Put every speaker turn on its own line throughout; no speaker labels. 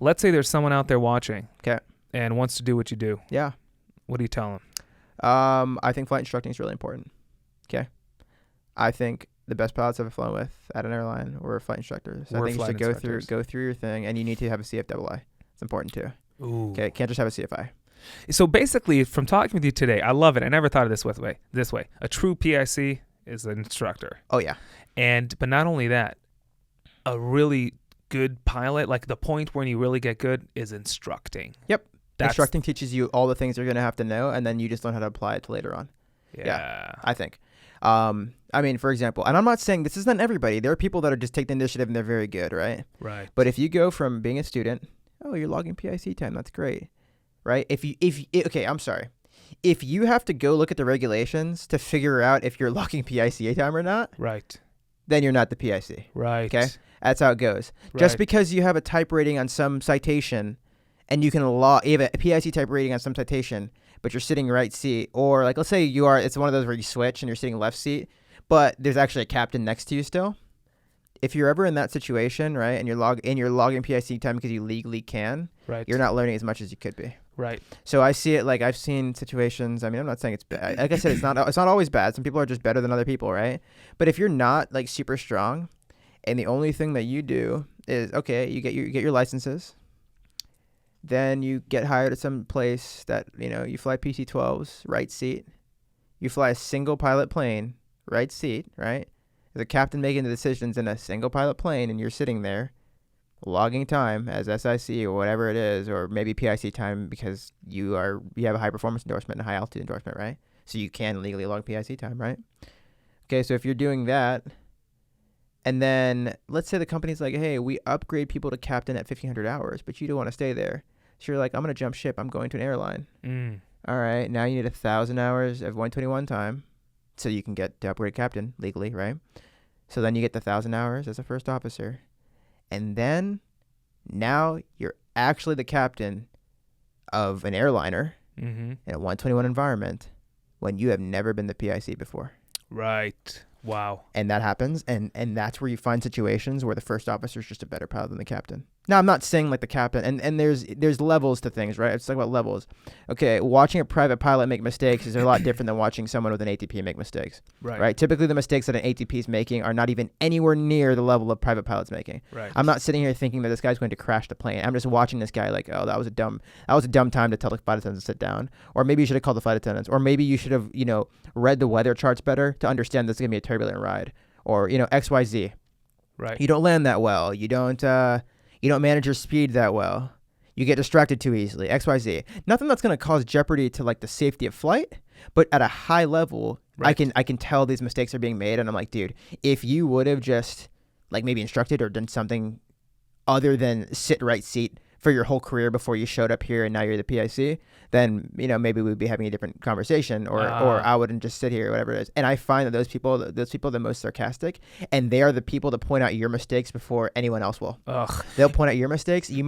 let's say there's someone out there watching.
'Kay.
And wants to do what you do.
Yeah.
What do you tell them?
I think flight instructing is really important. Okay. I think the best pilots I've flown with at an airline were flight instructors. I think you should go through your thing, and you need to have a CFII. It's important too.
Ooh.
Okay, can't just have a CFI.
So basically, from talking with you today, I love it. I never thought of this way. A true PIC is an instructor.
Oh yeah.
But not only that, a really good pilot, like the point when you really get good, is instructing.
Yep. Instructing teaches you all the things you're going to have to know, and then you just learn how to apply it later on.
Yeah.
I think. I mean, for example, and I'm not saying this isn't everybody. There are people that are just take the initiative and they're very good, right?
Right.
But if you go from being a student, oh, you're logging PIC time, that's great, right? Okay, I'm sorry. If you have to go look at the regulations to figure out if you're logging PIC time or not,
right,
then you're not the PIC.
Right.
Okay? That's how it goes. Right. Just because you have a type rating on some citation and you have a PIC type rating on some citation, but you're sitting right seat, or like let's say it's one of those where you switch and you're sitting left seat, but there's actually a captain next to you still. If you're ever in that situation, right, and you're logging PIC time because you legally can,
right,
you're not learning as much as you could be.
Right.
So I see it like I've seen situations. I mean, I'm not saying it's bad. Like I said, it's not always bad. Some people are just better than other people, right? But if you're not like super strong, and the only thing that you do is you get your licenses, then you get hired at some place that you fly PC-12s, right seat. You fly a single pilot plane, right seat, right? There's a captain making the decisions in a single pilot plane, and you're sitting there logging time as SIC or whatever it is, or maybe PIC time because you have a high performance endorsement and a high altitude endorsement, right? So you can legally log PIC time, right? Okay, so if you're doing that, and then let's say the company's like, hey, we upgrade people to captain at 1,500 hours, but you don't want to stay there. So you're like, I'm going to jump ship. I'm going to an airline. All right, now you need 1,000 hours of 121 time so you can get to upgrade captain legally, right? So then you get the 1,000 hours as a first officer. And then now you're actually the captain of an airliner in a 121 environment when you have never been the PIC before.
Right. Wow.
And that happens, and that's where you find situations where the first officer is just a better pilot than the captain. Now, I'm not saying like the captain, and there's levels to things, right? Let's talk about levels. Okay, watching a private pilot make mistakes is a lot different than watching someone with an ATP make mistakes. Right? Typically, the mistakes that an ATP is making are not even anywhere near the level of private pilots making.
Right.
I'm not sitting here thinking that this guy's going to crash the plane. I'm just watching this guy like, oh, that was a dumb time to tell the flight attendants to sit down. Or maybe you should have called the flight attendants. Or maybe you should have, read the weather charts better to understand this is going to be a turbulent ride. Or, XYZ.
Right.
You don't land that well. You don't manage your speed that well. You get distracted too easily. XYZ. Nothing that's going to cause jeopardy to like the safety of flight, but at a high level, right. I can tell these mistakes are being made, and I'm like, dude, if you would have just like maybe instructed or done something other than sit right seat for your whole career before you showed up here and now you're the PIC, then maybe we'd be having a different conversation, or I wouldn't just sit here or whatever it is. And I find that those people are the most sarcastic, and they are the people to point out your mistakes before anyone else will.
Ugh.
They'll point out your mistakes. They'll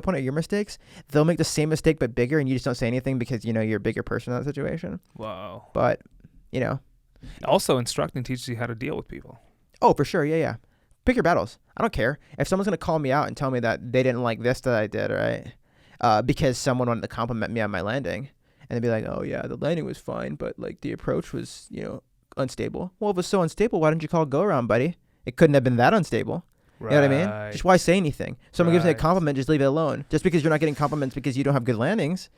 point out your mistakes. They'll make the same mistake but bigger, and you just don't say anything because you're a bigger person in that situation.
Wow.
But
also instructing teaches you how to deal with people.
Oh, for sure. Yeah. Pick your battles. I don't care. If someone's going to call me out and tell me that they didn't like this that I did, right? Because someone wanted to compliment me on my landing, and they'd be like, oh, yeah, the landing was fine, but like the approach was, unstable. Well, if it was so unstable, why didn't you call go around, buddy? It couldn't have been that unstable.
Right.
You know what I mean? Just why say anything? Someone gives me a compliment, just leave it alone. Just because you're not getting compliments because you don't have good landings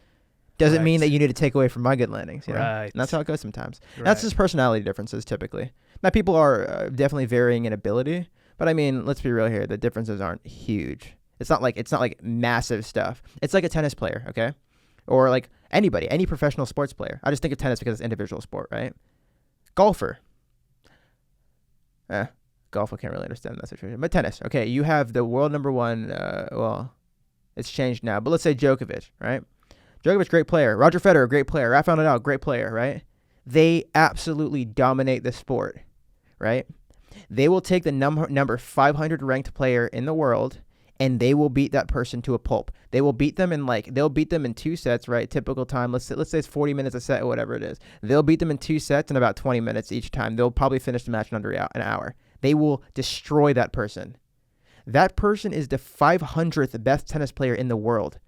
doesn't mean that you need to take away from my good landings. You know?
Right.
And that's how it goes sometimes.
Right.
That's just personality differences typically. Now, people are definitely varying in ability. But I mean, let's be real here. The differences aren't huge. It's not like massive stuff. It's like a tennis player, okay? Or like any professional sports player. I just think of tennis because it's an individual sport, right? Golfer. Golf, I can't really understand that situation. But tennis, okay, you have the world number one, it's changed now, but let's say Djokovic, right? Djokovic, great player. Roger Federer, great player. Rafael Nadal, great player, right? They absolutely dominate the sport, right? They will take the number 500 ranked player in the world, and they will beat that person to a pulp. They will beat them in 2 sets, right? Typical time. Let's say it's 40 minutes a set or whatever it is. They'll beat them in 2 sets in about 20 minutes each time. They'll probably finish the match in under an hour. They will destroy that person. That person is the 500th best tennis player in the world.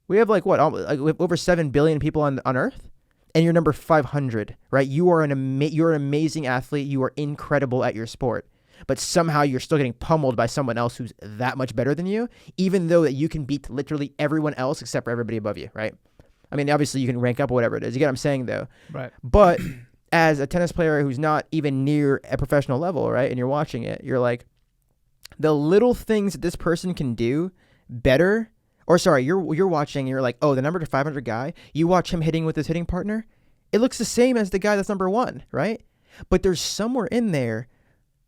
We have we have over 7 billion people on Earth, and you're number 500, right? You are you're an amazing athlete. You are incredible at your sport, but somehow you're still getting pummeled by someone else who's that much better than you, even though that you can beat literally everyone else except for everybody above you, right? I mean, obviously you can rank up or whatever it is. You get what I'm saying, though?
Right.
But as a tennis player who's not even near a professional level, right, and you're watching it, you're like, the little things that this person can do better. Or sorry, you're watching, and you're like, oh, the number 500 guy, you watch him hitting with his hitting partner, it looks the same as the guy that's number 1, right? But there's somewhere in there,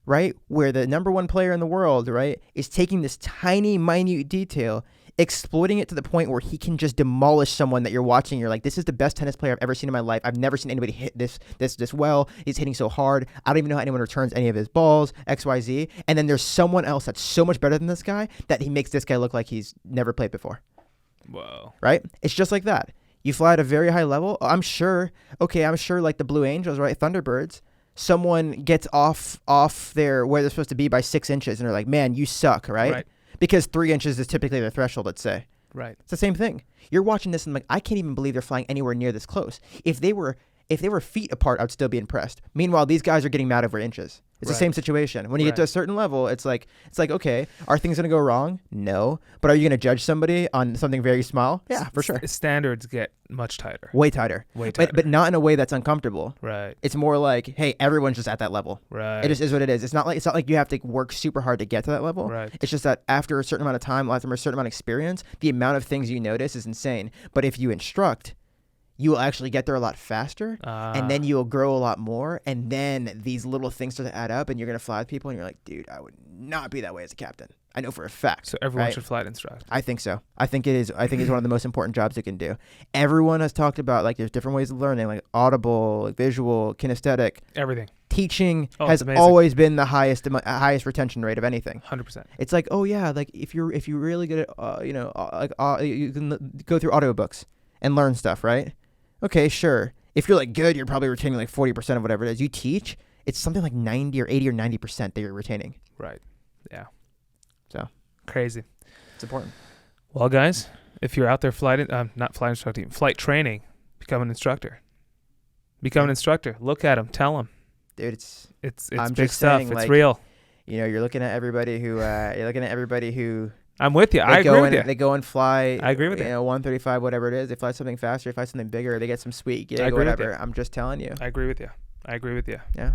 right, where the number 1 player in the world, right, is taking this tiny, minute detail, exploiting it to the point where he can just demolish someone that you're watching. You're like, this is the best tennis player I've ever seen in my life. I've never seen anybody hit this well. He's hitting so hard. I don't even know how anyone returns any of his balls, XYZ. And then there's someone else that's so much better than this guy that he makes this guy look like he's never played before.
Whoa.
Right? It's just like that. You fly at a very high level. I'm sure like the Blue Angels, right? Thunderbirds. Someone gets off their where they're supposed to be by 6 inches, and they're like, man, you suck, right? Because 3 inches is typically their threshold, let's say.
Right.
It's the same thing. You're watching this and I'm like, I can't even believe they're flying anywhere near this close. If they were feet apart, I would still be impressed. Meanwhile, these guys are getting mad over inches. It's the same situation. When you get to a certain level, it's like, okay, are things going to go wrong? No. But are you going to judge somebody on something very small? Yeah, for sure.
Standards get much tighter.
Way tighter. But not in a way that's uncomfortable.
Right.
It's more like, hey, everyone's just at that level.
Right.
It just is what it is. It's not like you have to work super hard to get to that level.
Right.
It's just that after a certain amount of time, after a certain amount of experience, the amount of things you notice is insane. But if you instruct, you will actually get there a lot faster, and then you'll grow a lot more, and then these little things start to add up, and you're going to fly with people, and you're like, dude, I would not be that way as a captain. I know for a fact.
So everyone should flight instruct.
I think so. I think it's one of the most important jobs you can do. Everyone has talked about, like, there's different ways of learning, like audible, like visual, kinesthetic.
Everything.
Teaching has always been the highest retention rate of anything.
100%.
It's like, oh yeah, like if you're really good at you can go through audiobooks and learn stuff, right? Okay, sure. If you're like good, you're probably retaining like 40% of whatever it is you teach. It's something like 90 or 80 or 90% that you're retaining.
Right. Yeah.
So
crazy.
It's important.
Well, guys, if you're out there flight training, become an instructor. Become an instructor. Look at them. Tell them.
Dude,
it's
I'm
big
just
stuff.
saying,
it's
like,
real.
You're looking at everybody who
I'm with you. I agree with you.
They go and fly.
I agree with you.
135, whatever it is. They fly something faster. They fly something bigger. They get some sweet gig,
I agree with
whatever.
you.
I'm just telling you.
I agree with you.
Yeah.